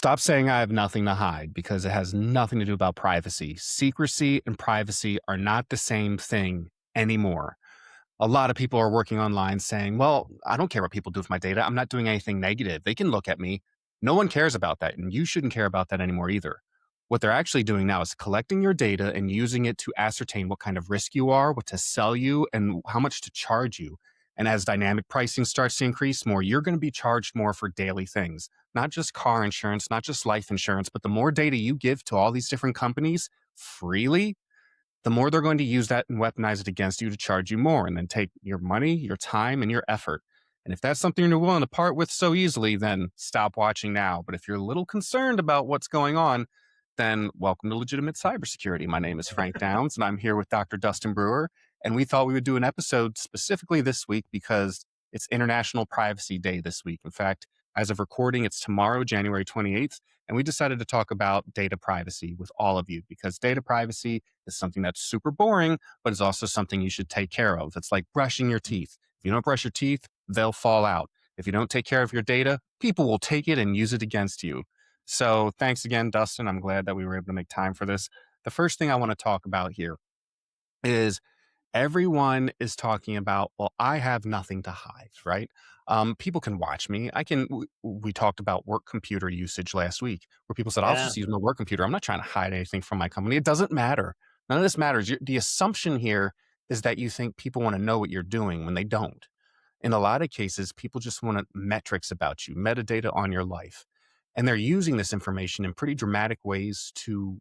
Stop saying I have nothing to hide because it has nothing to do about privacy. Secrecy and privacy are not the same thing anymore. A lot of people are working online saying, well, I don't care what people do with my data. I'm not doing anything negative. They can look at me. No one cares about that. And you shouldn't care about that anymore either. What they're actually doing now is collecting your data and using it to ascertain what kind of risk you are, what to sell you, and how much to charge you. And as dynamic pricing starts to increase more, you're going to be charged more for daily things, not just car insurance, not just life insurance, but the more data you give to all these different companies freely, the more they're going to use that and weaponize it against you to charge you more and then take your money, your time, and your effort. And if that's something you're willing to part with so easily, then stop watching now. But if you're a little concerned about what's going on, then welcome to Legitimate Cybersecurity. My name is Frank Downs, and I'm here with Dr. Dustin Brewer. And we thought we would do an episode specifically this week because it's International Privacy Day this week. In fact, as of recording, it's tomorrow, January 28th. And we decided to talk about data privacy with all of you because data privacy is something that's super boring, but it's also something you should take care of. It's like brushing your teeth. If you don't brush your teeth, they'll fall out. If you don't take care of your data, people will take it and use it against you. So thanks again, Dustin. I'm glad that we were able to make time for this. The first thing I want to talk about here is everyone is talking about, well, I have nothing to hide, right? People can watch me. We talked about work computer usage last week where people said, I'll Yeah. just use my work computer. I'm not trying to hide anything from my company. It doesn't matter. None of this matters. The assumption here is that you think people want to know what you're doing when they don't. In a lot of cases, people just want metrics about you, metadata on your life. And they're using this information in pretty dramatic ways to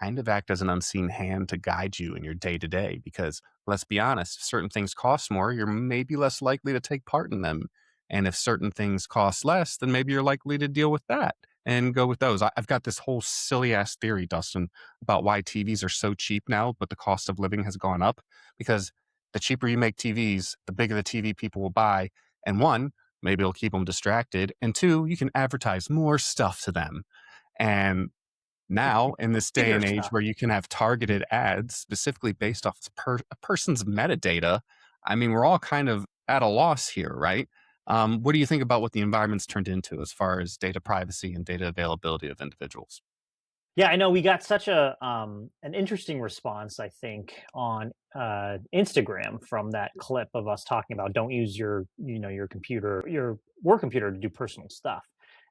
kind of act as an unseen hand to guide you in your day to day. Because let's be honest, if certain things cost more, you're maybe less likely to take part in them. And if certain things cost less, then maybe you're likely to deal with that and go with those. I've got this whole silly ass theory, Dustin, about why TVs are so cheap now, but the cost of living has gone up because the cheaper you make TVs, the bigger the TV people will buy. And one, maybe it'll keep them distracted. And two, you can advertise more stuff to them. And now, in this day Bigger and age stuff. where you can have targeted ads specifically based off a person's metadata, I mean, we're all kind of at a loss here, right? What do you think about what the environment's turned into as far as data privacy and data availability of individuals? Yeah, I know we got such a an interesting response, I think, on Instagram from that clip of us talking about don't use your computer, your work computer to do personal stuff.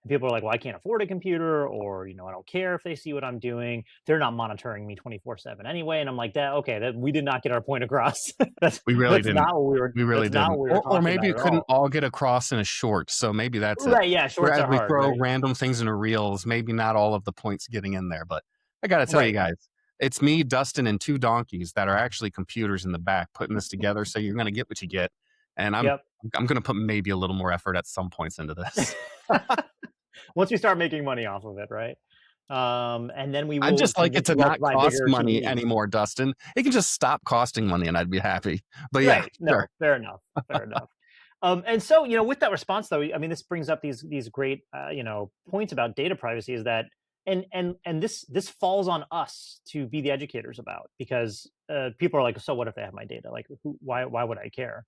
And people are like, well, I can't afford a computer, or I don't care if they see what I'm doing. They're not monitoring me 24/7 anyway. And I'm like, that we did not get our point across. that's We really that's didn't. not what we were We really that's not didn't. what we were Or talking maybe about it at couldn't all. all get across in a short. So maybe that's it. Right, yeah, shorts Whereas are we hard, throw right? random things into reels, maybe not all of the points getting in there. But I got to tell you Right. guys, it's me, Dustin, and two donkeys that are actually computers in the back putting this together. So you're going to get what you get. And Yep. I'm going to put maybe a little more effort at some points into this. Once we start making money off of it, right? And then we I'd will just like it convince to you all to not buy cost bigger money TVs. anymore, Dustin. It can just stop costing money and I'd be happy. But yeah, Right. sure. No, fair enough. Fair enough. And so, with that response, though, I mean, this brings up these great, points about data privacy. Is that and this falls on us to be the educators about, because people are like, so what if they have my data? Like, why would I care?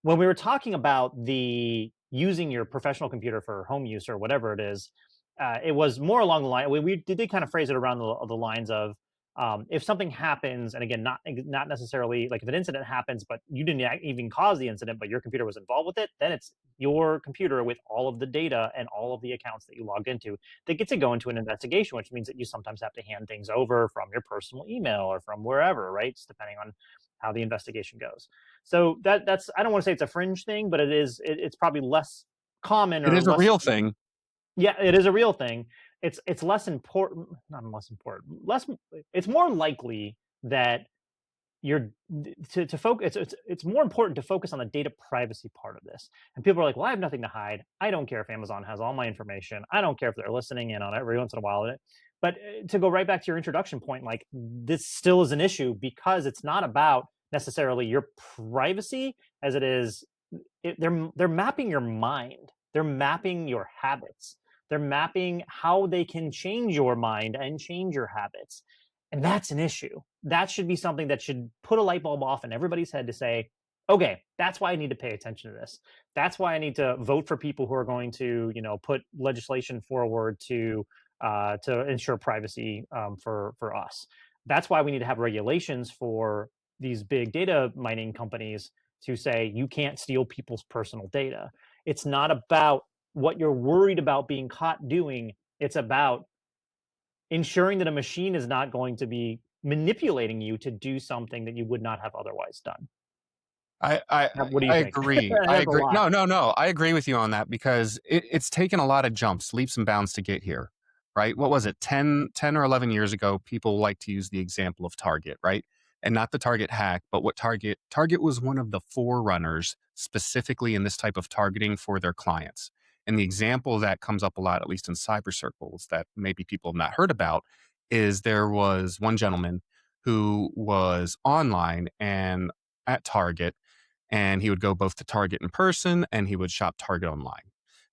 When we were talking about the using your professional computer for home use or whatever it is, it was more along the line. We did kind of phrase it around the lines of, if something happens, and again, not necessarily like if an incident happens, but you didn't even cause the incident, but your computer was involved with it, then it's your computer with all of the data and all of the accounts that you logged into that gets to go into an investigation, which means that you sometimes have to hand things over from your personal email or from wherever, right? Just depending on how the investigation goes. So that's, I don't want to say it's a fringe thing, but it's probably less common It or is a less. real thing. Yeah, it is a real thing. It's less important, not less important, less. It's more likely that you're to focus. It's more important to focus on the data privacy part of this. And people are like, well, I have nothing to hide. I don't care if Amazon has all my information. I don't care if they're listening in on every once in a while. But to go right back to your introduction point, like, this still is an issue because it's not about necessarily your privacy as it is. They're mapping your mind. They're mapping your habits. They're mapping how they can change your mind and change your habits. And that's an issue. That should be something that should put a light bulb off in everybody's head to say, okay, that's why I need to pay attention to this. That's why I need to vote for people who are going to, put legislation forward to to ensure privacy for us. That's why we need to have regulations for these big data mining companies to say you can't steal people's personal data. It's not about what you're worried about being caught doing. It's about ensuring that a machine is not going to be manipulating you to do something that you would not have otherwise done. I I What do you I think? agree. I That's a agree. lot. No, no, no. I agree with you on that because it's taken a lot of jumps, leaps and bounds to get here, right? What was it? 10 or 11 years ago, people like to use the example of Target, right? And not the Target hack, but what Target was one of the forerunners specifically in this type of targeting for their clients. And the example that comes up a lot, at least in cyber circles, that maybe people have not heard about, is there was one gentleman who was online and at Target, and he would go both to Target in person and he would shop Target online.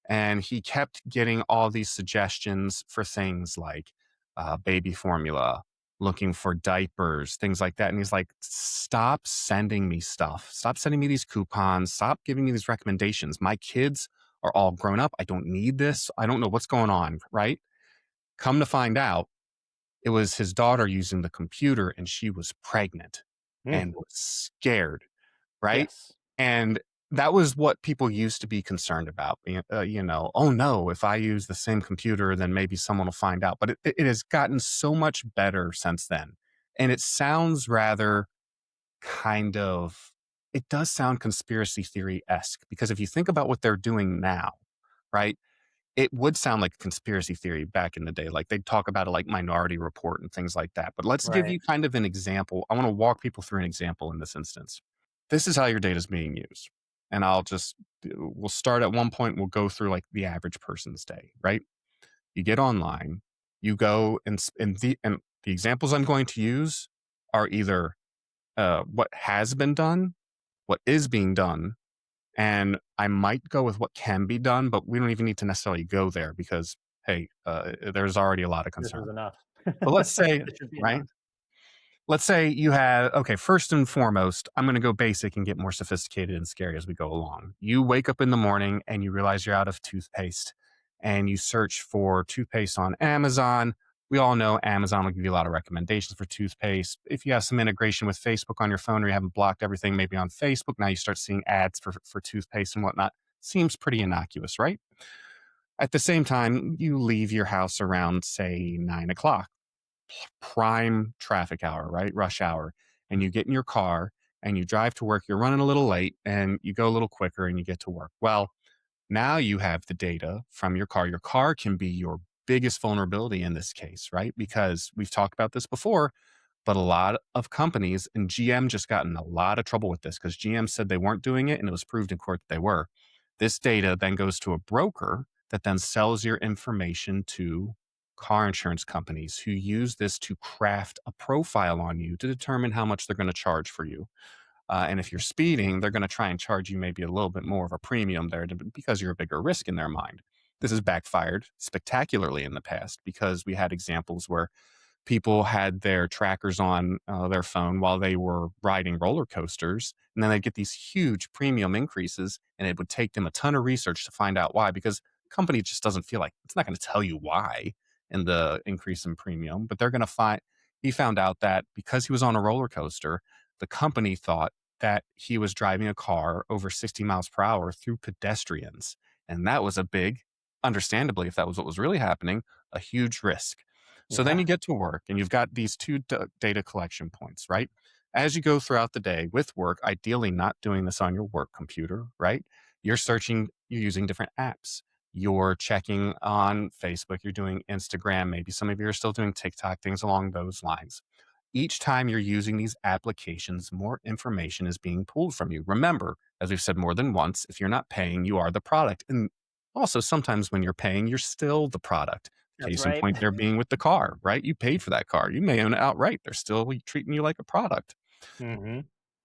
And he kept getting all these suggestions for things like baby formula, looking for diapers, things like that. And he's like, stop sending me stuff. Stop sending me these coupons. Stop giving me these recommendations. My kids are all grown up. I don't need this. I don't know what's going on. Right. Come to find out, it was his daughter using the computer and she was pregnant Mm, and was scared, right? yes. And that was what people used to be concerned about. Oh no, if I use the same computer, then maybe someone will find out. But it has gotten so much better since then. And it sounds rather kind of, it does sound conspiracy theory esque because if you think about what they're doing now, right? It would sound like a conspiracy theory back in the day. Like they'd talk about it like Minority Report and things like that. But let's give Right. you kind of an example. I want to walk people through an example in this instance. This is how your data is being used. And we'll start at one point, we'll go through like the average person's day, right? You get online, you go and the examples I'm going to use are either what has been done, what is being done, and I might go with what can be done, but we don't even need to necessarily go there because, hey, there's already a lot of This is concern. enough. But let's say, This should be right? enough. Let's say you have, okay, first and foremost, I'm going to go basic and get more sophisticated and scary as we go along. You wake up in the morning and you realize you're out of toothpaste and you search for toothpaste on Amazon. We all know Amazon will give you a lot of recommendations for toothpaste. If you have some integration with Facebook on your phone or you haven't blocked everything, maybe on Facebook, now you start seeing ads for toothpaste and whatnot. Seems pretty innocuous, right? At the same time, you leave your house around, say, 9 o'clock, prime traffic hour, right? Rush hour. And you get in your car and you drive to work. You're running a little late and you go a little quicker and you get to work. Well, now you have the data from your car. Your car can be your biggest vulnerability in this case, right? Because we've talked about this before, but a lot of companies, and GM just got in a lot of trouble with this because GM said they weren't doing it and it was proved in court that they were. This data then goes to a broker that then sells your information to car insurance companies who use this to craft a profile on you to determine how much they're going to charge for you. And if you're speeding, they're going to try and charge you maybe a little bit more of a premium there because you're a bigger risk in their mind. This has backfired spectacularly in the past because we had examples where people had their trackers on their phone while they were riding roller coasters. And then they'd get these huge premium increases, and it would take them a ton of research to find out why, because company just doesn't feel like it's not going to tell you why in the increase in premium, but they're going to find. He found out that because he was on a roller coaster, the company thought that he was driving a car over 60 miles per hour through pedestrians. And that was a big, understandably, if that was what was really happening, a huge risk. So then Yeah. you get to work and you've got these two data collection points, right? As you go throughout the day with work, ideally not doing this on your work computer, right? You're searching, you're using different apps. You're checking on Facebook, you're doing Instagram, maybe some of you are still doing TikTok, things along those lines. Each time you're using these applications, more information is being pulled from you. Remember, as we've said more than once, if you're not paying, you are the product. And also, sometimes when you're paying, you're still the product. That's Case in right. point, there being with the car, right? You paid for that car. You may own it outright. They're still treating you like a product. Hmm.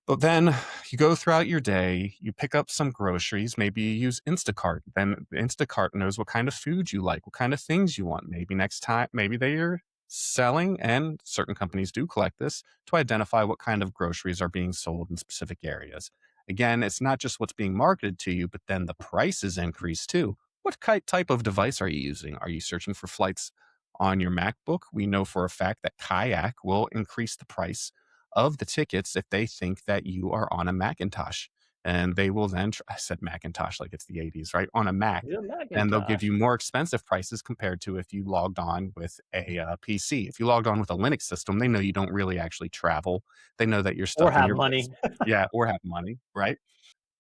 But then you go throughout your day, you pick up some groceries, maybe you use Instacart. Then Instacart knows what kind of food you like, what kind of things you want. Maybe next time, maybe they are selling, and certain companies do collect this to identify what kind of groceries are being sold in specific areas. Again, it's not just what's being marketed to you, but then the prices increase too. What type of device are you using? Are you searching for flights on your MacBook, we know for a fact that Kayak will increase the price of the tickets if they think that you are on a Macintosh. And they will then, I said Macintosh like it's the 80s, right? On a Mac. Yeah, And they'll give Macintosh. you more expensive prices compared to if you logged on with a PC. If you logged on with a Linux system, they know you don't really actually travel. They know that you're Or stuck in have your money. base. Yeah, or have money, right?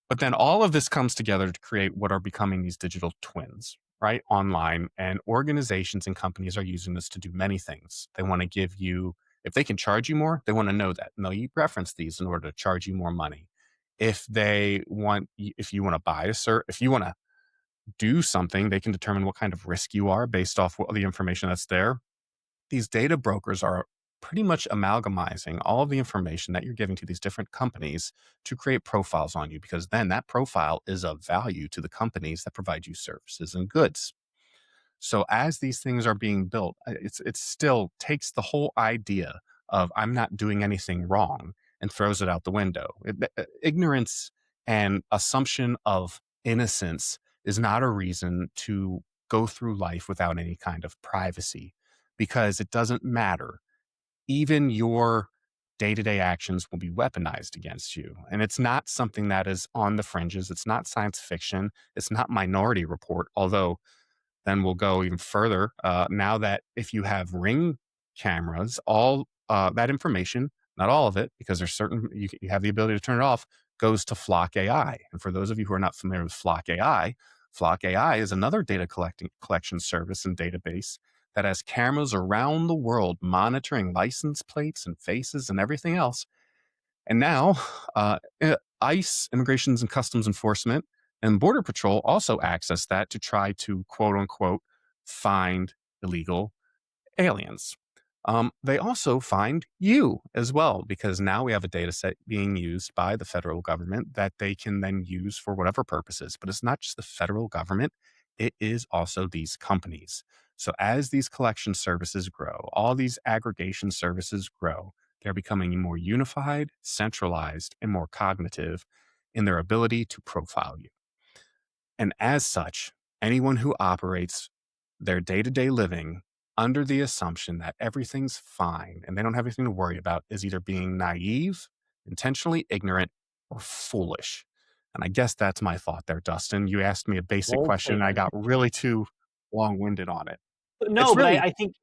But then all of this comes together to create what are becoming these digital twins, right? Online. And organizations and companies are using this to do many things. They want to give you, if they can charge you more, they want to know that. And they'll reference these in order to charge you more money. If they want, if you want to buy a cert, if you want to do something, they can determine what kind of risk you are based off the information that's there. These data brokers are pretty much amalgamizing all of the information that you're giving to these different companies to create profiles on you, because then that profile is of value to the companies that provide you services and goods. So as these things are being built, it still takes the whole idea of I'm not doing anything wrong and throws it out the window. Ignorance and assumption of innocence is not a reason to go through life without any kind of privacy, because it doesn't matter. Even your day-to-day actions will be weaponized against you. And it's not something that is on the fringes. It's not science fiction. It's not Minority Report, although then we'll go even further. Now that if you have Ring cameras, all that information, not all of it, because there's certain you have the ability to turn it off, goes to Flock AI. And for those of you who are not familiar with Flock AI is another data collection service and database that has cameras around the world monitoring license plates and faces and everything else. And now, ICE, Immigrations and Customs Enforcement, and Border Patrol also access that to try to quote unquote find illegal aliens. They also find you as well, because now we have a data set being used by the federal government that they can then use for whatever purposes. But it's not just the federal government, it is also these companies. So as these collection services grow, all these aggregation services grow, they're becoming more unified, centralized, and more cognitive in their ability to profile you. And as such, anyone who operates their day to day living under the assumption that everything's fine and they don't have anything to worry about is either being naive, intentionally ignorant, or foolish. And I guess that's my thought there, Dustin. You asked me a basic Bold question and I statement. got really too long winded on it. No, It's but really, I think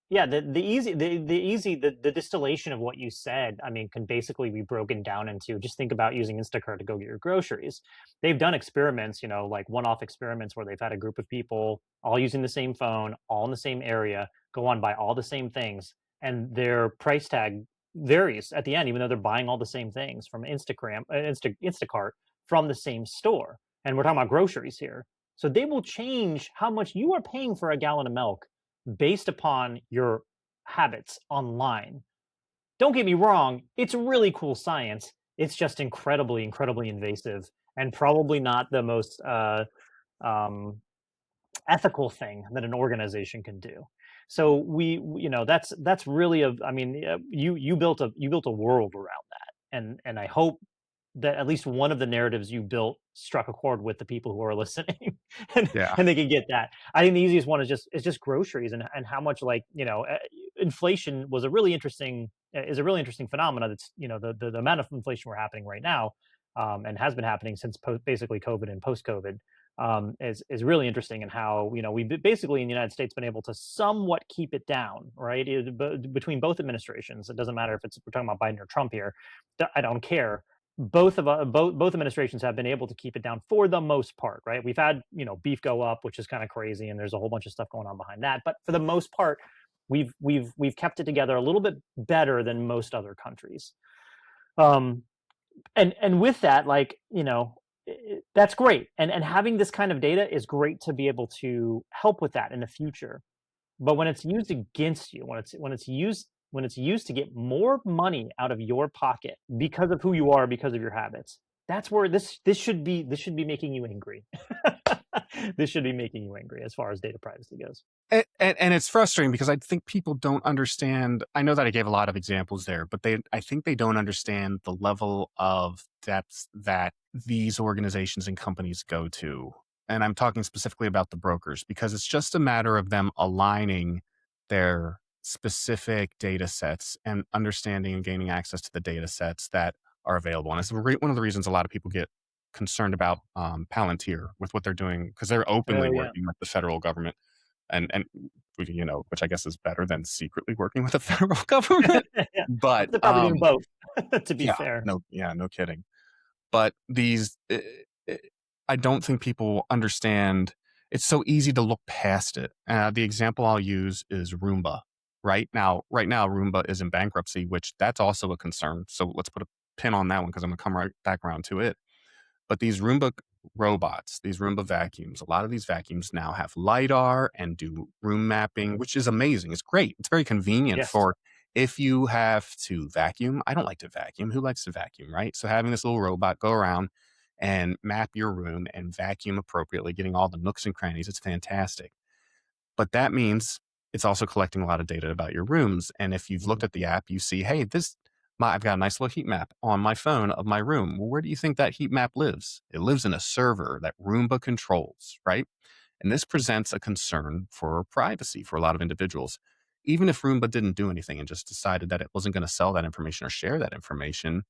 yeah, the distillation of what you said, I mean, can basically be broken down into just think about using Instacart to go get your groceries. They've done experiments, like one-off experiments where they've had a group of people all using the same phone, all in the same area, go on buy all the same things, and their price tag varies at the end, even though they're buying all the same things from Instacart from the same store. And we're talking about groceries here. So they will change how much you are paying for a gallon of milk based upon your habits online. Don't get me wrong, it's really cool science. It's just incredibly, incredibly invasive and probably not the most um, ethical thing that an organization can do. So that's really a. I mean, you built a world around that, and I hope that at least one of the narratives you built struck a chord with the people who are listening, and yeah, and they can get that. I think the easiest one is just groceries and how much inflation was a really interesting is a really interesting phenomena. That's the amount of inflation we're happening right now, and has been happening since basically COVID and post COVID. Is really interesting, and how we've basically in the United States been able to somewhat keep it down, right? Between both administrations, it doesn't matter if we're talking about Biden or Trump here. I don't care. Both administrations have been able to keep it down for the most part, right? We've had beef go up, which is kind of crazy, and there's a whole bunch of stuff going on behind that. But for the most part, we've kept it together a little bit better than most other countries. Um, and with that, that's great, and having this kind of data is great to be able to help with that in the future. But when it's used against you, when it's used to get more money out of your pocket because of who you are, because of your habits, that's where this should be making you angry. This should be making you angry as far as data privacy goes. and it's frustrating because I think people don't understand. I know that I gave a lot of examples there, but I think they don't understand the level of depth that these organizations and companies go to and I'm talking specifically about the brokers, because it's just a matter of them aligning their specific data sets and understanding and gaining access to the data sets that are available. And it's one of the reasons a lot of people get concerned about Palantir with what they're doing, because they're openly Oh yeah. working with the federal government, and which I guess is better than secretly working with the federal government. Yeah. But They're probably doing both, to be fair. no kidding. But I don't think people understand. It's so easy to look past it. The example I'll use is Roomba. Right now, Roomba is in bankruptcy, which that's also a concern. So let's put a pin on that one, because I'm going to come right back around to it. But these Roomba robots, these Roomba vacuums, a lot of these vacuums now have LiDAR and do room mapping, which is amazing. It's great. It's very convenient Yes. for if you have to vacuum. I don't like to vacuum. Who likes to vacuum, right? So having this little robot go around and map your room and vacuum appropriately, getting all the nooks and crannies, it's fantastic. But that means it's also collecting a lot of data about your rooms. And if you've Mhm. looked at the app, you see, hey, I've got a nice little heat map on my phone of my room. Well, where do you think that heat map lives? It lives in a server that Roomba controls, right? And this presents a concern for privacy for a lot of individuals. Even if Roomba didn't do anything and just decided that it wasn't going to sell that information or share that information,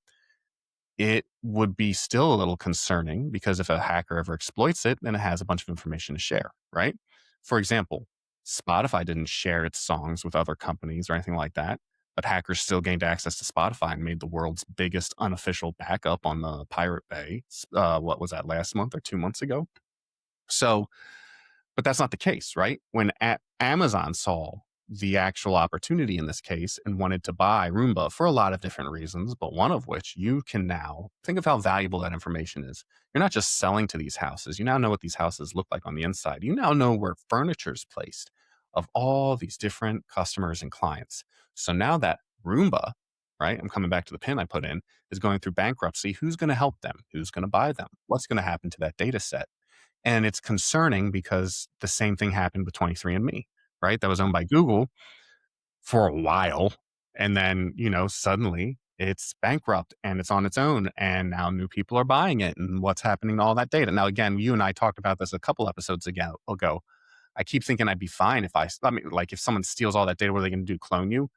it would be still a little concerning, because if a hacker ever exploits it, then it has a bunch of information to share, right? For example, Spotify didn't share its songs with other companies or anything like that, but hackers still gained access to Spotify and made the world's biggest unofficial backup on the Pirate Bay. What was that, last month or 2 months ago? So but that's not the case, right? When Amazon saw the actual opportunity in this case and wanted to buy Roomba for a lot of different reasons, but one of which, you can now think of how valuable that information is. You're not just selling to these houses. You now know what these houses look like on the inside. You now know where furniture is placed of all these different customers and clients. So now that Roomba, right, I'm coming back to the pin I put in, is going through bankruptcy, who's going to help them? Who's going to buy them? What's going to happen to that data set? And it's concerning because the same thing happened with 23andMe, right? That was owned by Google for a while. And then, suddenly it's bankrupt and it's on its own. And now new people are buying it. And what's happening to all that data? Now, again, you and I talked about this a couple episodes ago. I keep thinking I'd be fine I mean, like, if someone steals all that data, what are they going to do? Clone you?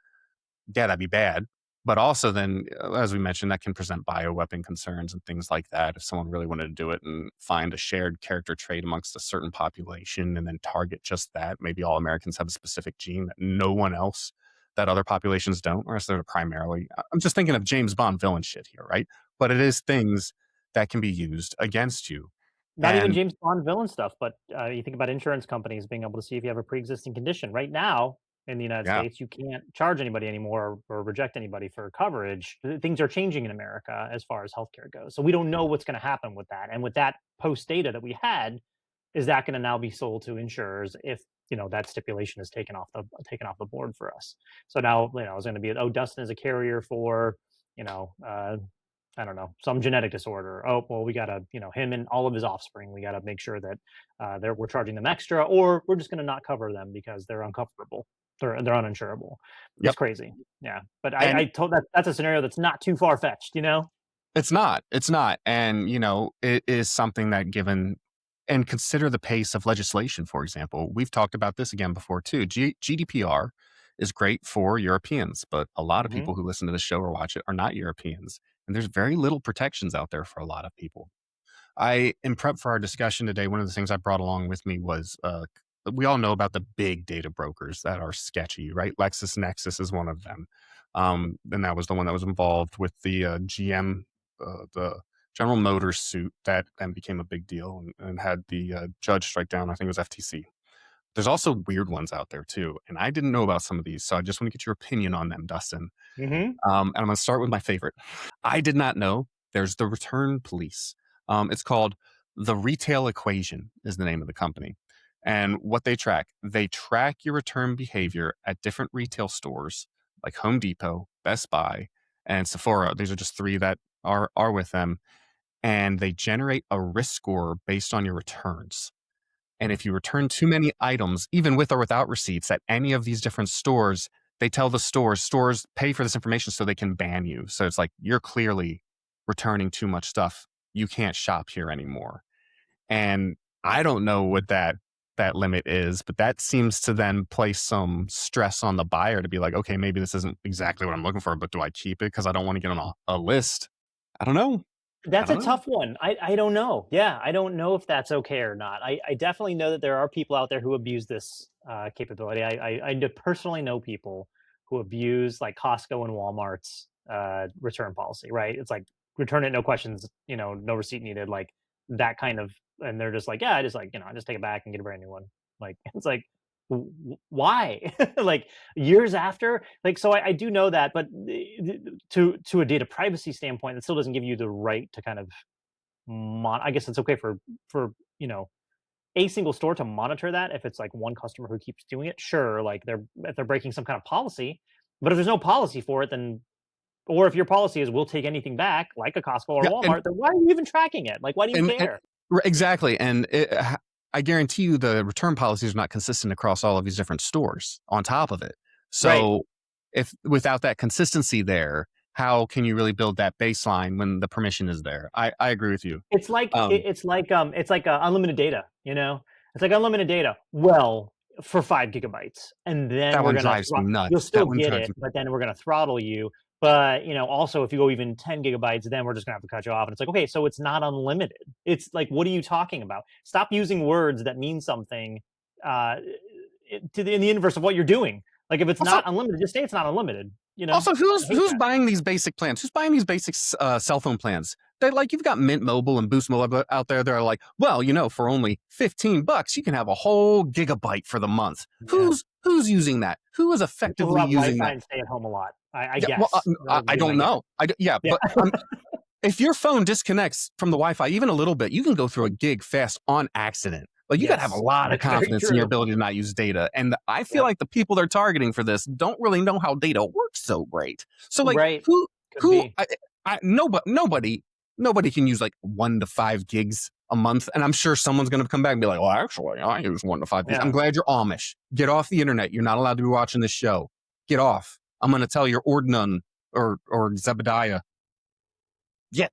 Yeah, that'd be bad. But also then, as we mentioned, that can present bioweapon concerns and things like that. If someone really wanted to do it and find a shared character trait amongst a certain population and then target just that, maybe all Americans have a specific gene that no one else, that other populations don't, or else they're primarily, I'm just thinking of James Bond villain shit here, right? But it is things that can be used against you. Not even And James Bond villain stuff, but, you think about insurance companies being able to see if you have a pre-existing condition. Right now, in the United yeah, States, you can't charge anybody anymore or reject anybody for coverage. Things are changing in America as far as healthcare goes. So we don't know what's gonna happen with that, and with that post data that we had, is that gonna now be sold to insurers if, that stipulation is taken off the board for us? So now, it's gonna be, "Oh, Dustin is a carrier for," you know, I don't know, some genetic disorder. Oh, well, we got to, him and all of his offspring, we got to make sure that we're charging them extra, or we're just going to not cover them because they're uncomfortable. They're uninsurable. It's yep. crazy. Yeah. But I And told that's a scenario that's not too far fetched. It's not. And, it is something that, given and consider the pace of legislation, for example. We've talked about this again before too. GDPR is great for Europeans, but a lot of Hmm. people who listen to the show or watch it are not Europeans. And there's very little protections out there for a lot of people. In prep for our discussion today, one of the things I brought along with me was, we all know about the big data brokers that are sketchy, right? LexisNexis is one of them. And that was the one that was involved with the GM, the General Motors suit that then became a big deal and had the judge strike down, I think it was FTC. There's also weird ones out there too. And I didn't know about some of these. So I just want to get your opinion on them, Dustin. Hmm. And I'm going to start with my favorite. I did not know there's the return police. It's called the Retail Equation is the name of the company. And what they track your return behavior at different retail stores like Home Depot, Best Buy, and Sephora. These are just three that are with them. And they generate a risk score based on your returns. And if you return too many items, even with or without receipts at any of these different stores, they tell the stores pay for this information so they can ban you. So it's like, you're clearly returning too much stuff. You can't shop here anymore. And I don't know what that limit is, but that seems to then place some stress on the buyer to be like, okay, maybe this isn't exactly what I'm looking for, but do I keep it because I don't want to get on a list? I don't know. I That's a don't know. tough one. I don't know. Yeah, I don't know if that's okay or not. I definitely know that there are people out there who abuse this capability. Personally know people who abuse like Costco and Walmart's return policy. Right? It's like return it, no questions. No receipt needed. Like that kind of, and they're just like, yeah, I just like I just take it back and get a brand new one. Like it's like why like years after like so I do know that but to a data privacy standpoint it still doesn't give you the right to kind of I guess it's okay for a single store to monitor that if it's like one customer who keeps doing it sure like if they're breaking some kind of policy but if there's no policy for it then or if your policy is we'll take anything back like a Costco or Yeah, Walmart then why are you even tracking it like why do you and care exactly, and I guarantee you the return policies are not consistent across all of these different stores. On top of it, right so if without that consistency there, how can you really build that baseline when the permission is there? I agree with you. It's like Um, it's like unlimited data, you know? It's like unlimited data. Well, for 5 gigabytes, and then that we're one gonna drives me you'll nuts. still That one get drives it, me. but then we're gonna throttle you. But also if you go even 10 gigabytes, then we're just gonna have to cut you off. And it's like, okay, so it's not unlimited. It's like, what are you talking about? Stop using words that mean something uh, in the inverse of what you're doing. Like if it's Also, not unlimited, just say it's not unlimited. Also, I hate who's that. buying these basic plans? Who's buying these basic cell phone plans? They like you've got Mint Mobile and Boost Mobile out there. They're like, well, for only $15, you can have a whole gigabyte for the month. Yeah. Who's using that? Who is People who effectively have using Wi-Fi that? and stay at home a lot. I Yeah, well, guess that would I be my don't guess. know. Yeah, Yeah. but if your phone disconnects from the Wi-Fi even a little bit, you can go through a gig fast on accident. Like you got to have a Yes, lot of that's very confidence in your true. ability to not use data. And I feel Yep. like the people they're targeting for this don't really know how data works so great. So like Right. who Could who be. nobody can use like 1 to 5 gigs a month. And I'm sure someone's going to come back and be like, well, actually, I use 1 to 5 gigs. I'm Yeah. glad you're Amish. Get off the internet. You're not allowed to be watching this show. Get off. I'm going to tell your Ordnung or Zebediah. Get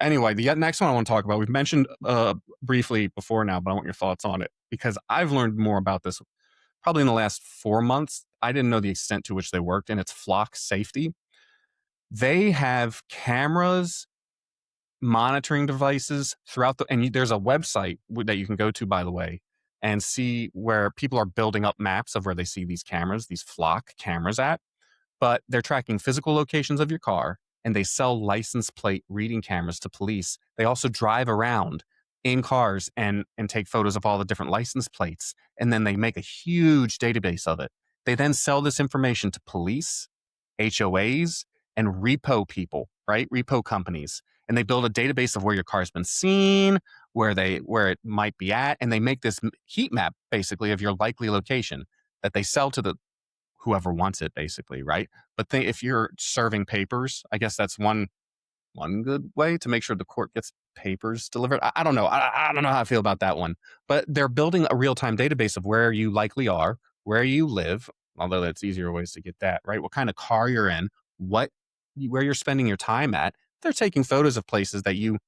Anyway, the next one I want to talk about, we've mentioned briefly before now, but I want your thoughts on it because I've learned more about this probably in the last 4 months. I didn't know the extent to which they worked, and it's flock safety. They have cameras, monitoring devices throughout and there's a website that you can go to, by the way, and see where people are building up maps of where they see these cameras, these flock cameras at. But they're tracking physical locations of your car and they sell license plate reading cameras to police. They also drive around in cars and take photos of all the different license plates. And then they make a huge database of it. They then sell this information to police, HOAs, and repo people, right? Repo companies. And they build a database of where your car's been seen, where it might be at, and they make this heat map basically of your likely location that they sell to the whoever wants it, basically, right? But if you're serving papers, I guess that's one good way to make sure the court gets papers delivered. I don't know. I don't know how I feel about that one. But they're building a real time database of where you likely are, where you live, although that's easier ways to get that, right? What kind of car you're in, where you're spending your time at. They're taking photos of places that you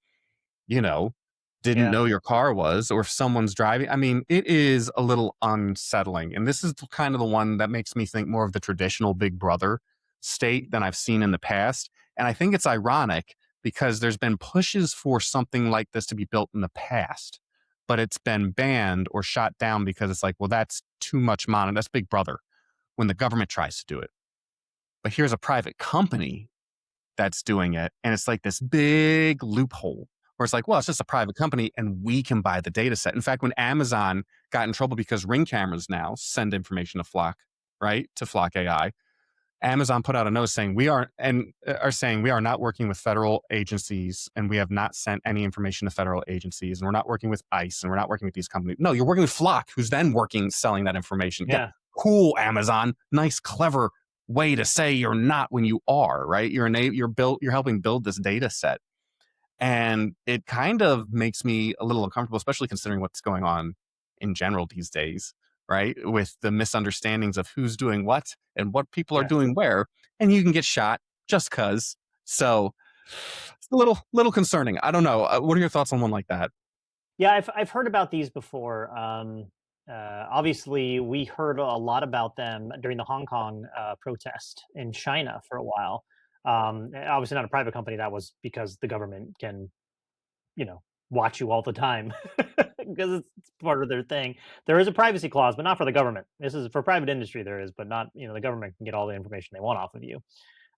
know, didn't Yeah. know your car was, or if someone's driving. I mean, it is a little unsettling. And this is kind of the one that makes me think more of the traditional Big Brother state than I've seen in the past. And I think it's ironic because there's been pushes for something like this to be built in the past, but it's been banned or shot down because it's like, well, that's too much money. That's Big Brother when the government tries to do it. But here's a private company that's doing it. And it's like this big loophole where it's like, well, it's just a private company and we can buy the data set. In fact, when Amazon got in trouble because Ring cameras now send information to Flock, right? To Flock AI, Amazon put out a note saying are saying we are not working with federal agencies and we have not sent any information to federal agencies and we're not working with ICE and we're not working with these companies. No, you're working with Flock, who's then selling that information. Yeah, Yeah. cool, Amazon. Nice, clever way to say you're not when you are, right? You're helping build this data set. And it kind of makes me a little uncomfortable, especially considering what's going on in general these days, right? With the misunderstandings of who's doing what and what people are Yes. doing where, and you can get shot just cause. So it's a little concerning. I don't know. What are your thoughts on one like that? Yeah, I've heard about these before. Obviously, we heard a lot about them during the Hong Kong protest in China for a while. Obviously, not a private company. That was because the government can, you know, watch you all the time because it's part of their thing. There is a privacy clause, but not for the government. This is for private industry. There is, but not, the government can get all the information they want off of you.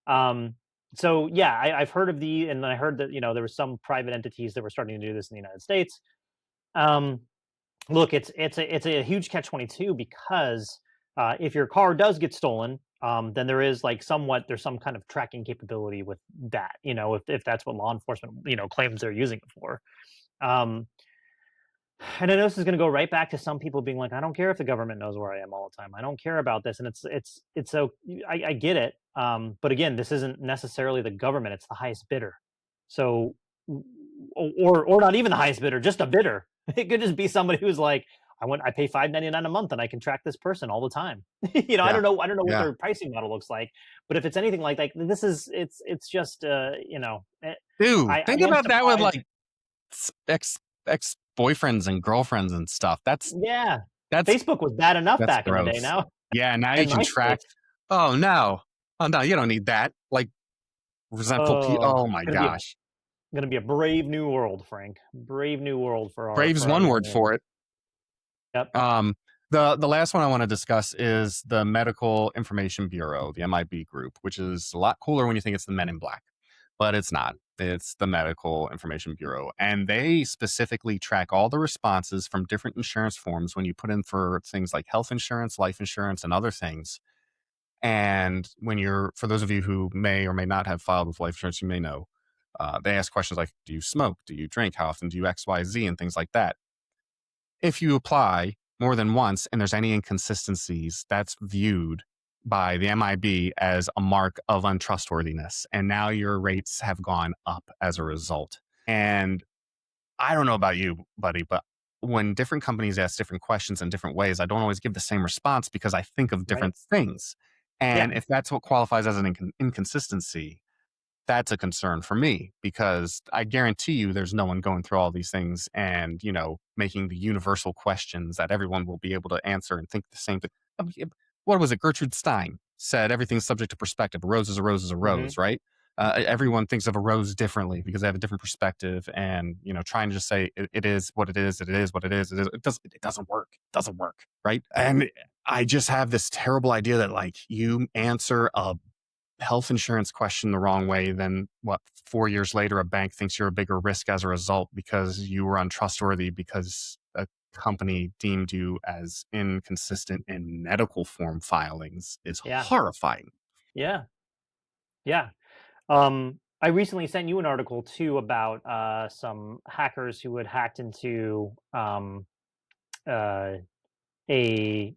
Um, so yeah, I've heard of and I heard that there were some private entities that were starting to do this in the United States. Um, Look, it's a huge catch-22 because if your car does get stolen, then there is like there's some kind of tracking capability with that. If that's what law enforcement claims they're using it for. Um, and I know this is going to go right back to some people being like, I don't care if the government knows where I am all the time. I don't care about this. And it's so I get it. But again, this isn't necessarily the government. It's the highest bidder. So, or not even the highest bidder, just a bidder. It could just be somebody who's like, I pay $5.99 a month and I can track this person all the time. Yeah. I don't know what Yeah. their pricing model looks like, but if it's anything like that, this is it's just Dude, I think am about that with surprised. like ex boyfriends and girlfriends and stuff. Yeah. That's Facebook was bad enough that's back in the day gross. now, Yeah, now you and can track. MySpace. Oh no. Oh no, you don't need that. Like resentful people. Oh, Oh my gosh. gonna be a brave new world, Frank. Brave new world Brave's for our one young word ones. for it. Yep. Um, the last one I want to discuss is the Medical Information Bureau, the MIB group, which is a lot cooler when you think it's the Men in Black, but it's not. It's the Medical Information Bureau, and they specifically track all the responses from different insurance forms when you put in for things like health insurance, life insurance, and other things. And for those of you who may or may not have filed with life insurance, you may know, they ask questions like, do you smoke? Do you drink? How often do you X, Y, Z, and things like that. If you apply more than once and there's any inconsistencies, that's viewed by the MIB as a mark of untrustworthiness. And now your rates have gone up as a result. And I don't know about you, buddy, but when different companies ask different questions in different ways, I don't always give the same response because I think of Right. different things. Yeah. And if that's what qualifies as an inconsistency, that's a concern for me because I guarantee you there's no one going through all these things and, making the universal questions that everyone will be able to answer and think the same thing. What was it? Gertrude Stein said everything's subject to perspective. A rose is a rose is a Mhm. rose, right? Everyone thinks of a rose differently because they have a different perspective and, trying to just say it is what it is, it is what it is, it doesn't work. It doesn't work, right? And I just have this terrible idea that like you answer a health insurance question the wrong way, then 4 years later, a bank thinks you're a bigger risk as a result because you were untrustworthy because a company deemed you as inconsistent in medical form filings is Yeah. horrifying. Yeah. Yeah. I recently sent you an article too about some hackers who had hacked into uh, a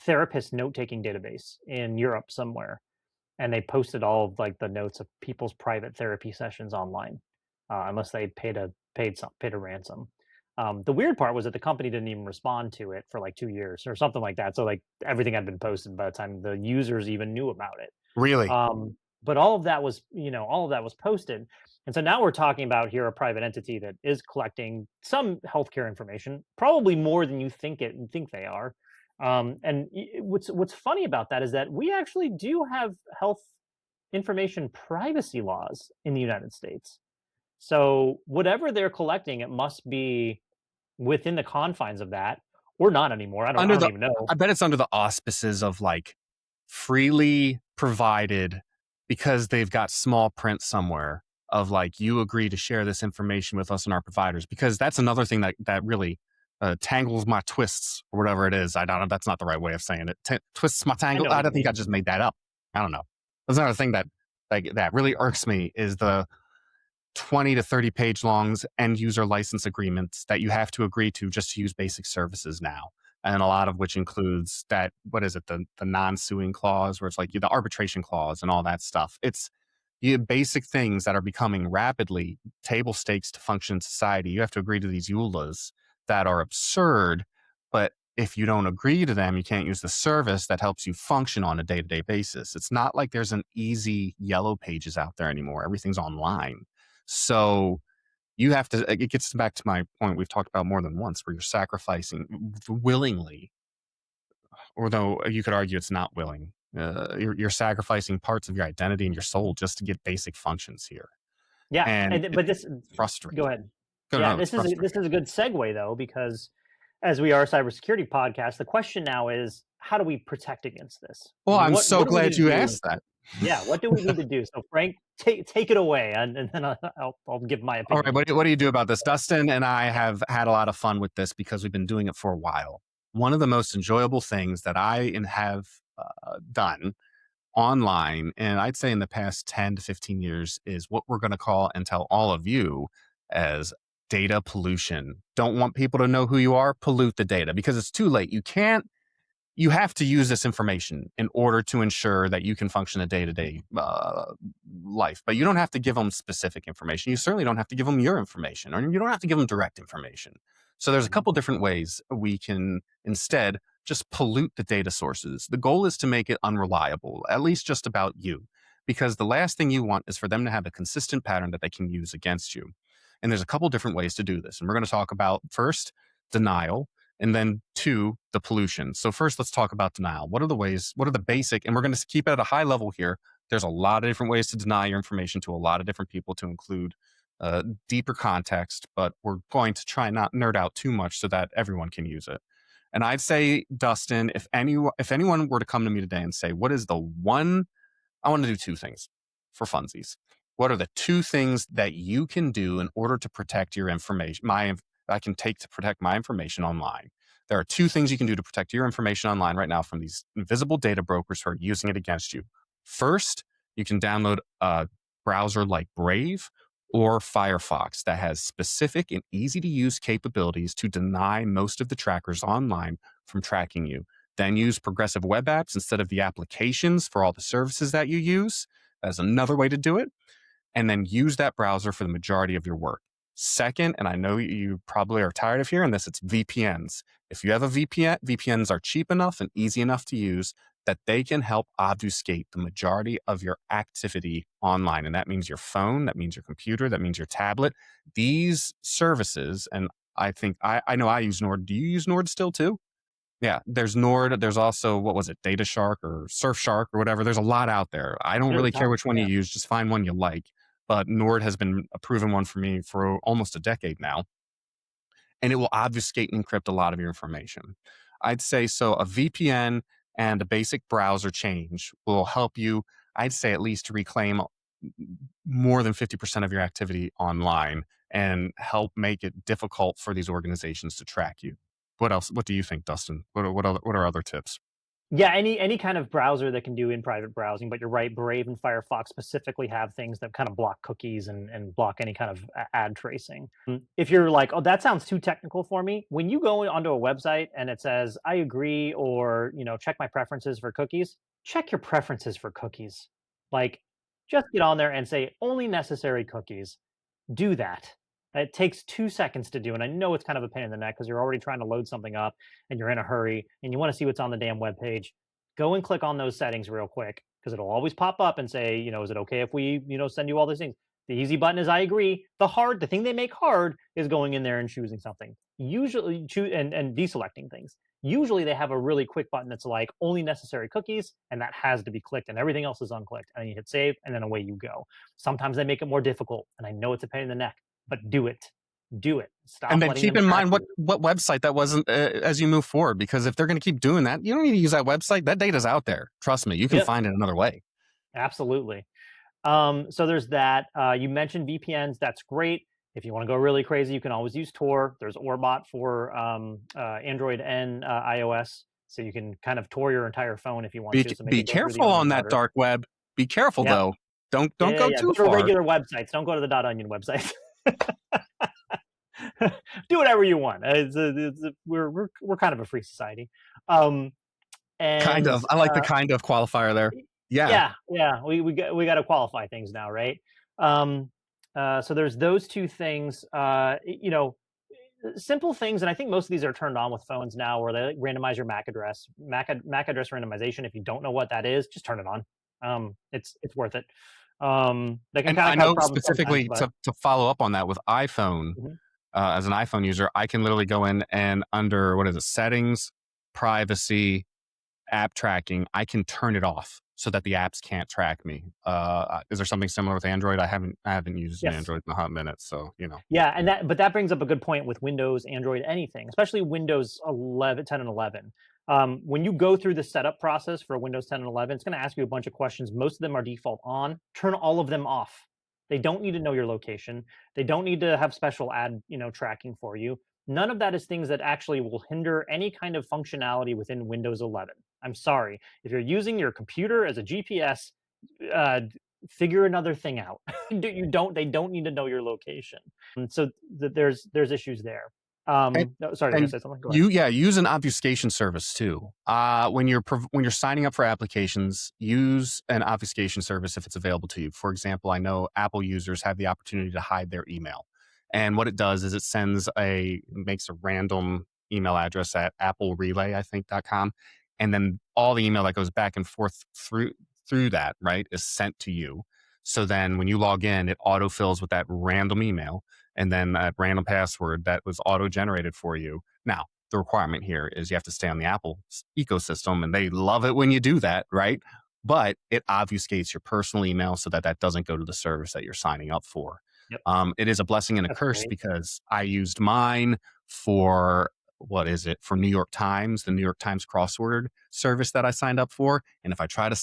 therapist note-taking database in Europe somewhere, and they posted all of like the notes of people's private therapy sessions online, unless they paid a ransom. The weird part was that the company didn't even respond to it for like 2 years or something like that. So like everything had been posted by the time the users even knew about it. Really? But all of that was posted. And so now we're talking about here a private entity that is collecting some healthcare information, probably more than you think they are. What's funny about that is that we actually do have health information privacy laws in the United States. So whatever they're collecting, it must be within the confines of that, or not anymore. I Under don't the even know. I bet it's under the auspices of like freely provided because they've got small print somewhere of like you agree to share this information with us and our providers because that's another thing that really tangles my twists or whatever it is. I don't know. That's not the right way of saying it. Twists my I tangle. know what I you don't think I mean. just made that up. I don't know. That's another thing that really irks me is the 20 to 30 page longs end user license agreements that you have to agree to just to use basic services now. And a lot of which includes that, what is it, the non-suing clause, where it's like the arbitration clause and all that stuff. It's basic things that are becoming rapidly table stakes to function in society. You have to agree to these EULAs that are absurd, but if you don't agree to them, you can't use the service that helps you function on a day-to-day basis. It's not like there's an easy yellow pages out there anymore. Everything's online. So You have to, it gets back to my point we've talked about more than once, where you're sacrificing willingly, although you could argue it's not willing. You're sacrificing parts of your identity and your soul just to get basic functions here. Yeah, And and it's but this go frustrating. ahead. No, Yeah, no, it's this frustrating. is a good segue though, because as we are a cybersecurity podcast, the question now is how do we protect against this? Well, I'm so What do we glad need to you do? asked that. Yeah, what do we need to do? So Frank, take it away, and then I'll give my All right, opinion. what do you do about this? Dustin and I have had a lot of fun with this because we've been doing it for a while. One of the most enjoyable things that have done online, and I'd say in the past 10 to 15 years, is what we're going to call and tell all of you as data pollution. Don't want people to know who you are, pollute the data because it's too late. You have to use this information in order to ensure that you can function a day-to-day life, but you don't have to give them specific information. You certainly don't have to give them your information, or you don't have to give them direct information. So there's a Mhm. couple different ways we can instead just pollute the data sources. The goal is to make it unreliable, at least just about you, because the last thing you want is for them to have a consistent pattern that they can use against you. And there's a couple different ways to do this. And we're going to talk about first, denial, and then two, the pollution. So first, let's talk about denial. What are the ways, what are the basic, and we're going to keep it at a high level here. There's a lot of different ways to deny your information to a lot of different people to include deeper context, but we're going to try not nerd out too much so that everyone can use it. And I'd say, Dustin, if anyone were to come to me today and say, what is the one, I want to do two things for funsies. What are the two things that you can do in order to protect your information? I can take to protect my information online. There are two things you can do to protect your information online right now from these invisible data brokers who are using it against you. First, you can download a browser like Brave or Firefox that has specific and easy to use capabilities to deny most of the trackers online from tracking you. Then use progressive web apps instead of the applications for all the services that you use. That's another way to do it. And then use that browser for the majority of your work. Second, and I know you probably are tired of hearing this, it's VPNs. If you have a VPN, VPNs are cheap enough and easy enough to use that they can help obfuscate the majority of your activity online. And that means your phone, that means your computer, that means your tablet. These services, and I know I use Nord. Do you use Nord still too? Yeah, there's Nord. There's also, what was it, Data Shark or Surfshark or whatever. There's a lot out there. I don't There's a really care ton. which one you Yeah. use. Just find one you like. But Nord has been a proven one for me for almost a decade now, and it will obfuscate and encrypt a lot of your information. I'd say so. A VPN and a basic browser change will help you, I'd say, at least reclaim more than 50% of your activity online and help make it difficult for these organizations to track you. What else? What do you think, Dustin? What are other tips? Yeah, any kind of browser that can do in private browsing, but you're right, Brave and Firefox specifically have things that kind of block cookies and block any kind of ad tracing. If you're like, oh, that sounds too technical for me, when you go onto a website and it says, I agree, or check my preferences for cookies, check your preferences for cookies. Like, just get on there and say only necessary cookies. Do that. It takes 2 seconds to do, and I know it's kind of a pain in the neck because you're already trying to load something up and you're in a hurry and you want to see what's on the damn web page. Go and click on those settings real quick because it'll always pop up and say, is it okay if we, send you all these things? The easy button is I agree. The thing they make hard is going in there and choosing something. Usually, and deselecting things. Usually, they have a really quick button that's like only necessary cookies, and that has to be clicked, and everything else is unclicked. And then you hit save, and then away you go. Sometimes they make it more difficult, and I know it's a pain in the neck, but do it. Do it. And Stop then letting keep them in track mind you. what website that wasn't as you move forward, because if they're going to keep doing that, you don't need to use that website. That data's out there. Trust me, you can Yep, find it another way. absolutely. So there's that. You mentioned VPNs. That's great. If you want to go really crazy, you can always use Tor. There's Orbot for Android and iOS, so you can kind of Tor your entire phone if you want to. So make Be it go through the careful onion on that harder. dark web. Be careful Yep. though. Don't Yeah, go yeah. too Go to far. regular websites. Don't go to the .onion websites. Do whatever you want. We're kind of a free society. Um, Kind and of. I like the kind of qualifier there. Yeah. yeah, we got to qualify things now, right? Um, so there's those two things. Simple things, and I think most of these are turned on with phones now, where they like, randomize your MAC address, MAC address randomization. If you don't know what that is, just turn it on. It's worth it. That can And kind I of cause know problems sometimes, specifically but to follow up on that with iPhone, mhm. as an iPhone user, I can literally go in and under what is it, settings, privacy, app tracking, I can turn it off so that the apps can't track me. Is there something similar with Android? I haven't used an Yes. Android in a hot minute, so you know. Yeah, and that brings up a good point with Windows, Android, anything, especially Windows 11, 10, and 11. When you go through the setup process for Windows 10 and 11, it's going to ask you a bunch of questions. Most of them are default on. Turn all of them off. They don't need to know your location. They don't need to have special ad, tracking for you. None of that is things that actually will hinder any kind of functionality within Windows 11. I'm sorry. If you're using your computer as a GPS, uh, figure another thing out. They don't need to know your location. So there's issues there. And No, sorry, you're gonna and say something. Go ahead. you yeah, use an obfuscation service too. When you're signing up for applications, use an obfuscation service if it's available to you. For example, I know Apple users have the opportunity to hide their email. And what it does is makes a random email address at Apple Relay, I think, .com. And then all the email that goes back and forth through that, right, is sent to you. So then when you log in, it autofills with that random email and then that random password that was auto generated for you. Now, the requirement here is you have to stay on the Apple ecosystem, and they love it when you do that, right? But it obfuscates your personal email so that that doesn't go to the service that you're signing up for. Yep, It is a blessing and a that's curse great. because I used mine for what is it for New York Times, the New York Times crossword service that I signed up for. And if I try to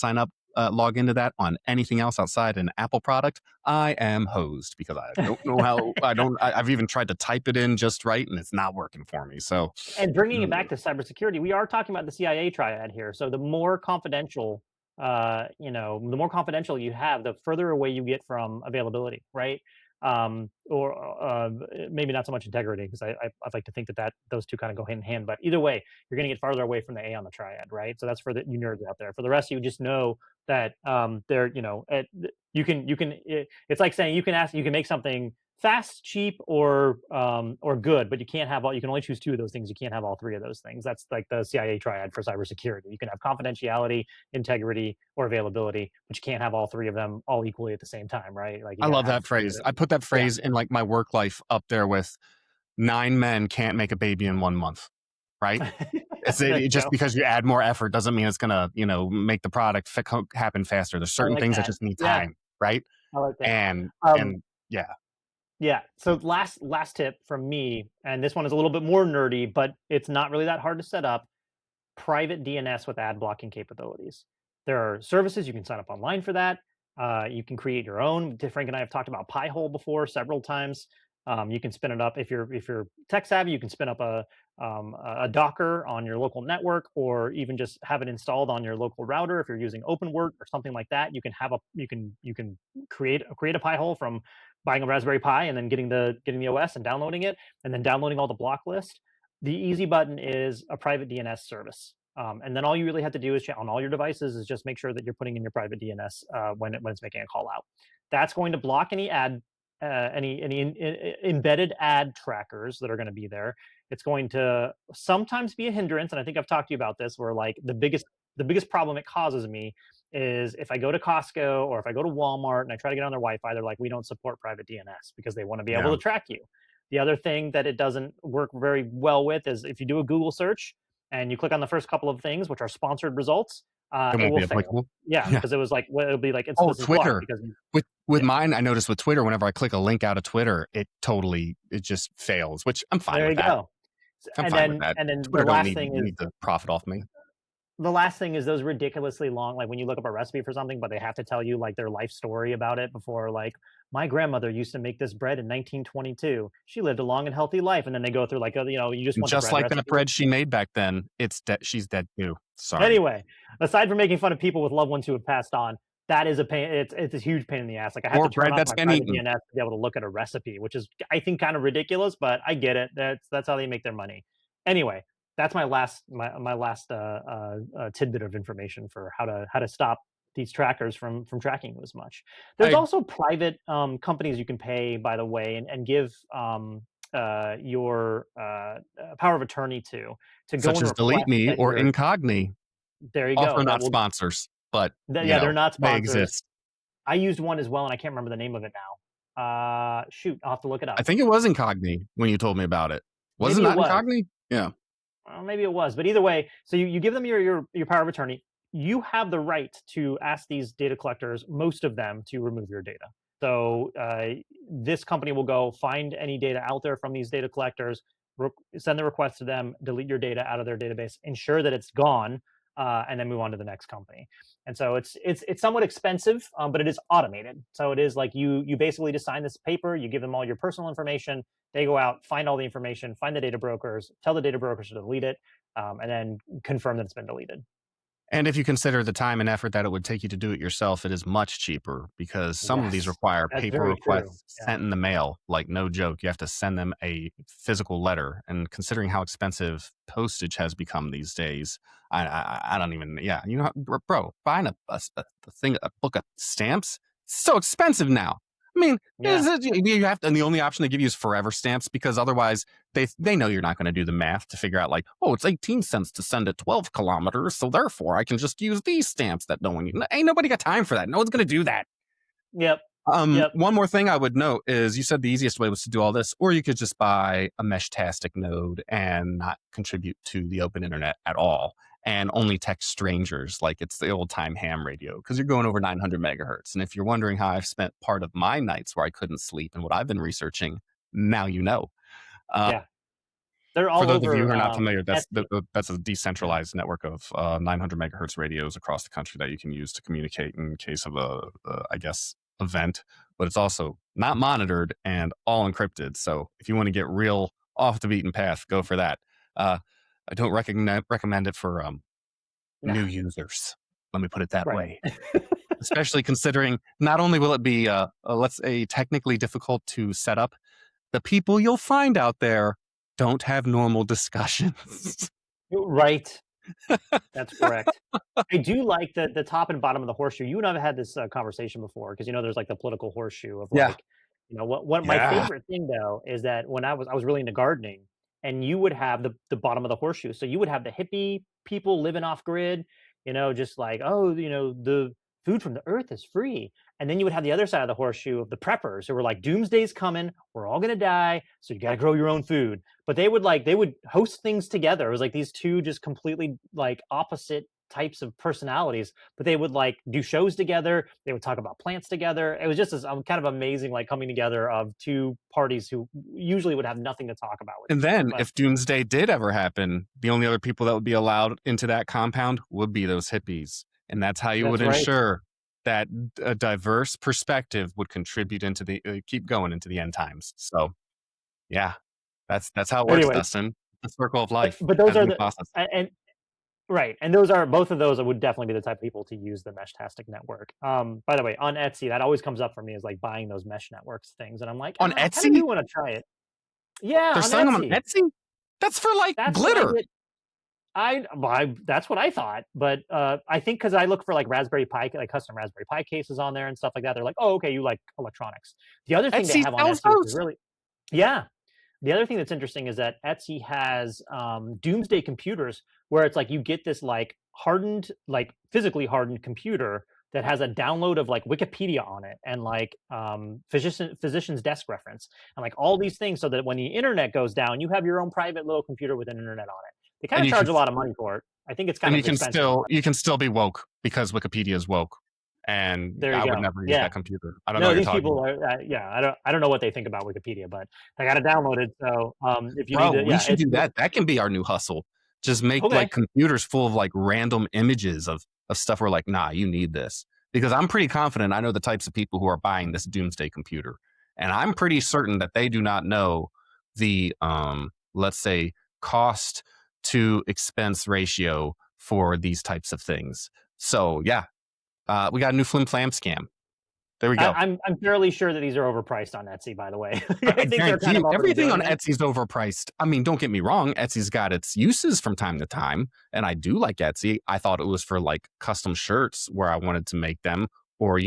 log into that on anything else outside an Apple product, I am hosed because I don't know how. I've even tried to type it in just right, and it's not working for me. So, And bringing it mm, back to cybersecurity, we are talking about the CIA triad here. So the more confidential, the more confidential you have, the further away you get from availability, right? Or maybe not so much integrity, because I'd like to think that those two kind of go hand in hand. But either way, you're going to get farther away from the A on the triad, right? So that's for the you nerds out there. For the rest, of you just know that they're it's like saying you can make something fast, cheap, or good, but you can't have all. You can only choose two of those things. You can't have all three of those things. That's like the CIA triad for cybersecurity. You can have confidentiality, integrity, or availability, but you can't have all three of them all equally at the same time, right? Like you I got to love have that three of phrase. I those. put that Yeah, phrase in like my work life up there with 9 men can't make a baby in 1 month, right? there you Just go. because you add more effort doesn't mean it's gonna make the product happen faster. There's I certain like things that that. just need Yeah, time, right? I like that. And Um, and yeah, yeah. So last tip from me, and this one is a little bit more nerdy, but it's not really that hard to set up. Private DNS with ad blocking capabilities. There are services you can sign up online for that. You can create your own. Frank and I have talked about Pi-hole before several times. You can spin it up if you're tech savvy. You can spin up a Docker on your local network, or even just have it installed on your local router. If you're using OpenWrt or something like that, you can create a Pi-hole from buying a Raspberry Pi and then getting the OS and downloading it, and then downloading all the block list. The easy button is a private DNS service. And then all you really have to do is on all your devices is just make sure that you're putting in your private DNS when it's making a call out. That's going to block any embedded ad trackers that are going to be there. It's going to sometimes be a hindrance, and I think I've talked to you about this. Where like the biggest problem it causes me is if I go to Costco or if I go to Walmart and I try to get on their Wi-Fi, they're like, we don't support private DNS because they want to be able yeah, to track you. The other thing that it doesn't work very well with is if you do a Google search and you click on the first couple of things, which are sponsored results, it it won't will be fail. applicable. Yeah, Yeah. because it was like, well, it'll be like Oh, this is blocked Twitter. because With yeah, mine, I noticed with Twitter, whenever I click a link out of Twitter, it just fails, which I'm fine there with you that. go. I'm And fine with then that. and then Twitter don't need to profit off me. the last thing is those ridiculously long, like when you look up a recipe for something, but they have to tell you like their life story about it before, like, my grandmother used to make this bread in 1922. She lived a long and healthy life. And then they go through like, you just And want the just bread like that recipe. bread she made back then, it's dead. She's dead too. Sorry. Anyway, aside from making fun of people with loved ones who have passed on, that is a pain. It's a huge pain in the ass. Like I have Or to turn bread off that's my been private eaten. DNS to be able to look at a recipe, which is I think kind of ridiculous, but I get it. That's how they make their money. Anyway, that's my last tidbit of information for how to stop these trackers from tracking you as much. There's I also private companies you can pay, by the way, and give your power of attorney to go such and as Delete request Me that or you're Incogni, there you also go. That not will sponsors, but yeah, they're not they sponsors. exist. I used one as well, and I can't remember the name of it now. Shoot, I'll have to look it I up. think it was Incogni when you told me about it. Was it Maybe it not was. Incogni? Yeah. Maybe it was, but either way, so you give them your power of attorney. You have the right to ask these data collectors, most of them, to remove your data. So this company will go find any data out there from these data collectors, send the request to them, delete your data out of their database, ensure that it's gone, and then move on to the next company. And so it's somewhat expensive, but it is automated. So it is like you basically just sign this paper, you give them all your personal information, they go out, find all the information, find the data brokers, tell the data brokers to delete it, and then confirm that it's been deleted. And if you consider the time and effort that it would take you to do it yourself, it is much cheaper because some of these Yes, require that's paper very true. requests Yeah, sent in the mail. Like, no joke. You have to send them a physical letter. And considering how expensive postage has become these days, I don't even, yeah. You know, bro, buying a thing, a book of stamps, it's so expensive now. I mean, yeah, you have to, and the only option they give you is forever stamps because otherwise they know you're not going to do the math to figure out like, oh, it's 18 cents to send it 12 kilometers, so therefore I can just use these stamps that no one ain't nobody got time for that. No one's going to do that. yep, yep, One more thing I would note is you said the easiest way was to do all this, or you could just buy a Mesh-tastic node and not contribute to the open internet at all and only text strangers like it's the old time ham radio because you're going over 900 megahertz. And if you're wondering how I've spent part of my nights where I couldn't sleep and what I've been researching, now you know. Uh, yeah. They're for all those of you who over are not familiar, Etsy. that's a Yeah, decentralized network of 900 megahertz radios across the country that you can use to communicate in case of I guess, event. But it's also not monitored and all encrypted. So if you want to get real off the beaten path, go for that. Uh, I don't recommend it for no, new users. Let me put it that right. way. Especially considering not only will it be, let's say, technically difficult to set up, the people you'll find out there don't have normal discussions. Right. That's correct. I do like the top and bottom of the horseshoe. You and I've had this conversation before because there's like the political horseshoe of Yeah. like, what my Yeah. favorite thing though is that when I was really into gardening, and you would have the bottom of the horseshoe. So you would have the hippie people living off grid, just like, oh, the food from the earth is free. And then you would have the other side of the horseshoe of the preppers who were like, doomsday's coming, we're all gonna die, so you gotta grow your own food. But they would host things together. It was like these two just completely like opposite types of personalities, but they would like do shows together. They would talk about plants together. It was just this kind of amazing like coming together of two parties who usually would have nothing to talk about with And each other. then But if Doomsday did ever happen, the only other people that would be allowed into that compound would be those hippies. And that's how you would that's right. ensure that a diverse perspective would contribute into keep going into the end times. So, yeah, that's how it works, Anyway, Dustin. The circle of but life but those as are we the process. and right, and those are both of those would definitely be the type of people to use the Mesh-tastic network. By the way, on Etsy, that always comes up for me is like buying those mesh networks things, and I'm like, On I kind of Etsy? do want to try it. Yeah, They're on selling them on Etsy. Etsy? That's for like That's what I glitter. get. That's what I thought, but I think because I look for like Raspberry Pi, like custom Raspberry Pi cases on there and stuff like that. They're like, oh, okay, you like electronics. The other thing they Etsy have on sells Etsy, which is those. really, yeah, the other thing that's interesting is that Etsy has Doomsday computers where it's like you get this like hardened, like physically hardened computer that has a download of like Wikipedia on it and like physician's desk reference and like all these things so that when the internet goes down, you have your own private little computer with an internet on it. They kind And of charge a lot of money for it. I think it's kind of expensive. you can still be woke because Wikipedia is woke. And There you I would go. never use Yeah. that computer. I don't know No, what you're these talking people about. are, yeah, I don't know what they think about Wikipedia, but they got it downloaded. So if you need Bro, to, we yeah, should do that. That can be our new hustle. Just make like okay. computers full of like random images of stuff we're like, nah, you need this. Because I'm pretty confident I know the types of people who are buying this doomsday computer. And I'm pretty certain that they do not know the let's say cost to expense ratio for these types of things. So yeah, we got a new flim flam scam. There we go. I'm fairly sure that these are overpriced on Etsy, by the way. I I think they're guarantee kind you, of already everything doing on it. Etsy is overpriced. I mean, don't get me wrong, Etsy's got its uses from time to time, and I do like Etsy. I thought it was for like custom shirts where I wanted to make them, or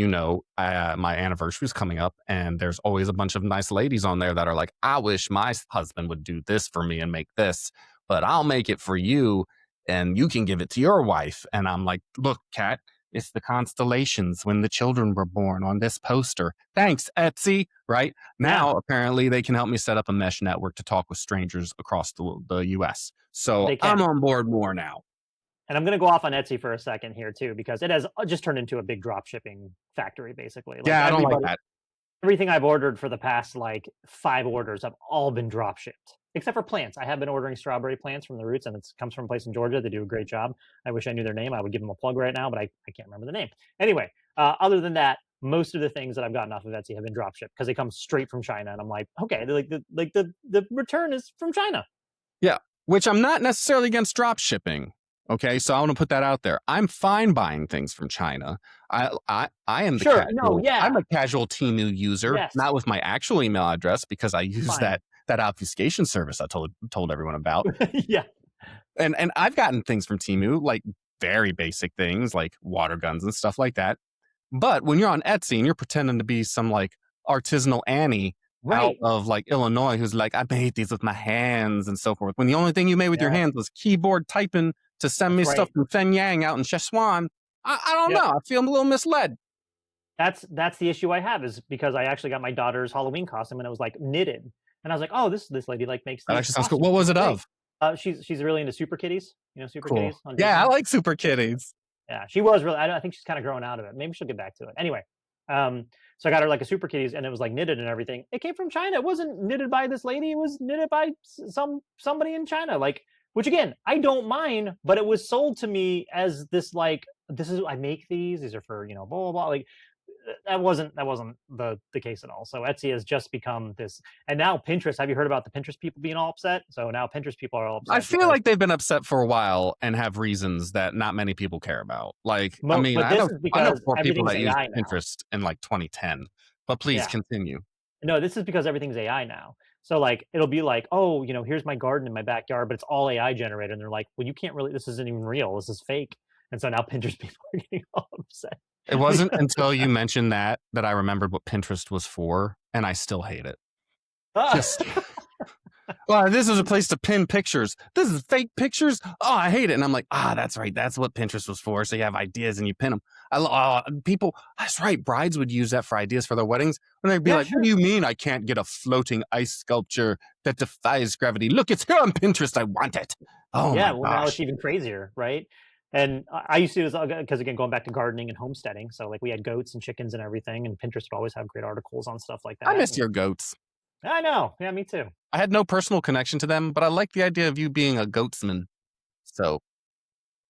my anniversary is coming up, and there's always a bunch of nice ladies on there that are like, I wish my husband would do this for me and make this, but I'll make it for you, and you can give it to your wife. And I'm like, look, Kat, It's the constellations when the children were born on this poster. Thanks, Etsy. Right Yeah, now, apparently, they can help me set up a mesh network to talk with strangers across the U.S. So they I'm can. on board more now. And I'm going to go off on Etsy for a second here too, because it has just turned into a big drop shipping factory, basically. Like Yeah, I don't like everybody, that. everything I've ordered for the past like 5 orders have all been drop shipped, except for plants. I have been ordering strawberry plants from the roots, and it comes from a place in Georgia. They do a great job. I wish I knew their name. I would give them a plug right now, but I can't remember the name. Anyway, other than that, most of the things that I've gotten off of Etsy have been drop shipped because they come straight from China, and I'm like, okay, the return is from China. Yeah, which I'm not necessarily against drop shipping. Okay, so I want to put that out there. I'm fine buying things from China. I am the Sure, no, casual. yeah, I'm a casual Temu user, yes, not with my actual email address because I use fine, that obfuscation service I told everyone about. yeah, And I've gotten things from Temu, like very basic things like water guns and stuff like that. But when you're on Etsy and you're pretending to be some like artisanal Annie out right, of like Illinois who's like, I made these with my hands and so forth, when the only thing you made with your yeah, hands was keyboard typing to send that's me stuff right. from Fenyang out in Szechuan, I don't Yep. know. I feel a little misled. That's the issue I have is because I actually got my daughter's Halloween costume and it was like knitted, and I was like, oh, this lady like makes That these actually sounds cool. costumes. What was It's it great. of? She's really into Super Kitties. You know Super Cool. Kitties on Yeah, I Disney. like Super Kitties. Yeah, she was really. I think she's kind of growing out of it. Maybe she'll get back to it. Anyway, so I got her like a Super Kitties, and it was like knitted and everything. It came from China. It wasn't knitted by this lady. It was knitted by somebody in China. Like, which again, I don't mind, but it was sold to me as this like this is I make these. These are for blah blah blah. Like that wasn't the case at all. So Etsy has just become this, and now Pinterest. Have you heard about the Pinterest people being all upset? So now Pinterest people are all I upset feel because like they've been upset for a while and have reasons that not many people care about. Like, I mean, but this is I know because 4 people everything's that used AI now. Pinterest in like 2010. But please Yeah, continue. no, this is because everything's AI now. So like it'll be like, oh, here's my garden in my backyard, but it's all AI generated, and they're like, well, you can't really. This isn't even real. This is fake. And so now Pinterest people are getting all upset. It wasn't until you mentioned that I remembered what Pinterest was for, and I still hate it. Just, well, this is a place to pin pictures. This is fake pictures. Oh, I hate it. And I'm like, that's right. That's what Pinterest was for. So you have ideas and you pin them. People, that's right. Brides would use that for ideas for their weddings. And they'd be Yeah, like, what sure. do you mean I can't get a floating ice sculpture that defies gravity? Look, it's here on Pinterest. I want it. Oh Yeah, my well, now it's gosh. even crazier, right? And I used to do this because again, going back to gardening and homesteading. So like we had goats and chickens and everything, and Pinterest would always have great articles on stuff like I that. miss And your goats. I know, yeah, me too. I had no personal connection to them, but I like the idea of you being a goatsman. So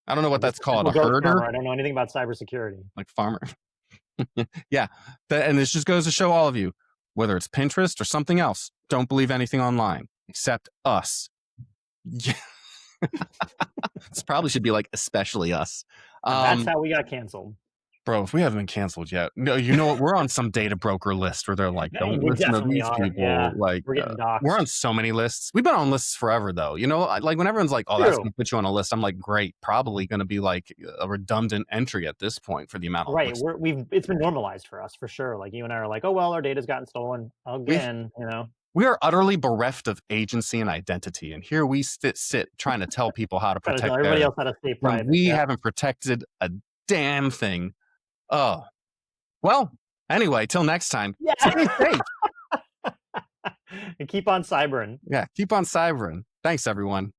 I don't know I'm what just that's a called. simple A goat farmer. herder? I don't know anything about cybersecurity. Like farmer. Yeah. And this just goes to show all of you, whether it's Pinterest or something else, don't believe anything online except us. Yeah. This probably should be like, especially us. And that's how we got canceled. Bro, if we haven't been canceled yet, no, you know what? We're on some data broker list where they're like, don't We listen to definitely these are. people. Yeah, Like, we're getting we're on doxxed. so many lists. We've been on lists forever, though. Like when everyone's like, oh, that's True. going to put you on a list. I'm like, great. Probably going to be like a redundant entry at this point for the amount of Right. lists. It's been normalized for us for sure. Like you and I are like, oh well, our data's gotten stolen We've again. We are utterly bereft of agency and identity. And here we sit trying to tell people how to Trying to tell protect everybody theirs else how to stay when private. we Yeah. haven't protected a damn thing. Oh, well, anyway, till next time, Yeah. stay safe. And keep on cybering. Yeah, keep on cybering. Thanks, everyone.